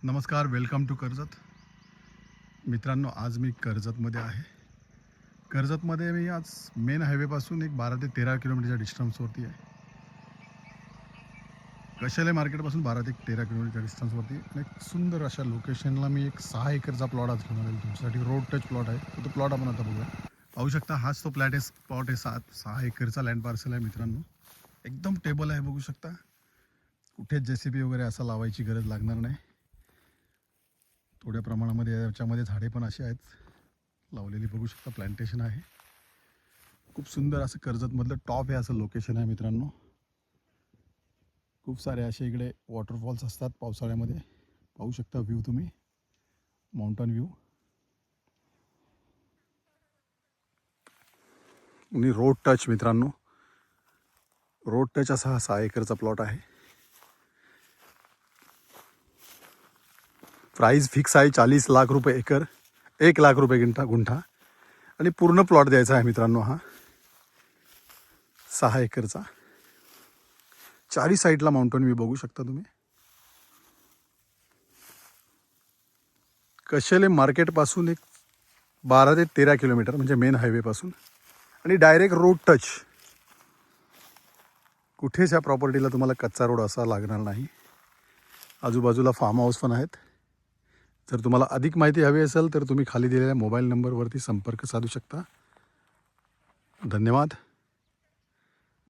नमस्कार, welcome to Karjat. मित्रांनो, आज मी कर्जतमध्ये आहे. कर्जतमध्ये मी आज मेन हायवेपासून एक 12 ते 13 किलोमीटरच्या डिस्टन्सवरती आहे. कशाले मार्केटपासून 12 ते 13 किलोमीटरच्या डिस्टन्सवरती आणि एक सुंदर अशा लोकेशनला मी एक 6 एकरचा प्लॉट आज घेऊन आलेलो तुमच्यासाठी. रोड टच प्लॉट आहे. तो प्लॉट आपण आता बघूया. पाहू शकता, हाच तो प्लॉट आहे. 6 एकरचा लँड पार्सल आहे मित्रांनो. एकदम टेबल आहे, बघू शकता. कुठेच JCB वगैरे असं लावायची गरज लागणार नाही. थोड्या प्रमाणामध्ये याच्यामध्ये झाडे पण अशी आहेत लावलेली, बघू शकता. प्लांटेशन आहे. खूप सुंदर असं कर्जतमधलं टॉप आहे असं लोकेशन आहे मित्रांनो. खूप सारे असे इकडे वॉटरफॉल्स असतात पावसाळ्यामध्ये. पाहू शकता व्ह्यू तुम्ही, माउंटन व्ह्यू. आणि रोड टच मित्रांनो, रोड टच असा हा 6 एकरचा प्लॉट आहे. प्राईस फिक्स आहे 40 लाख रुपये एकर, 1 लाख रुपये गुंठा. आणि पूर्ण प्लॉट द्यायचा आहे मित्रांनो हा 6 एकरचा. चारी साईडला माउंटन व्ह्यू बघू शकता तुम्ही. कशेले मार्केटपासून एक 12 ते 13 किलोमीटर म्हणजे मेन हायवेपासून, आणि डायरेक्ट रोड टच. कुठेच या प्रॉपर्टीला तुम्हाला कच्चा रोड असा लागणार नाही. आजूबाजूला फार्म हाऊस पण आहेत. जर तुम्हाला अधिक माहिती हवी असेल तर तुम्ही खाली दिलेल्या मोबाईल नंबरवरती संपर्क साधू शकता. धन्यवाद.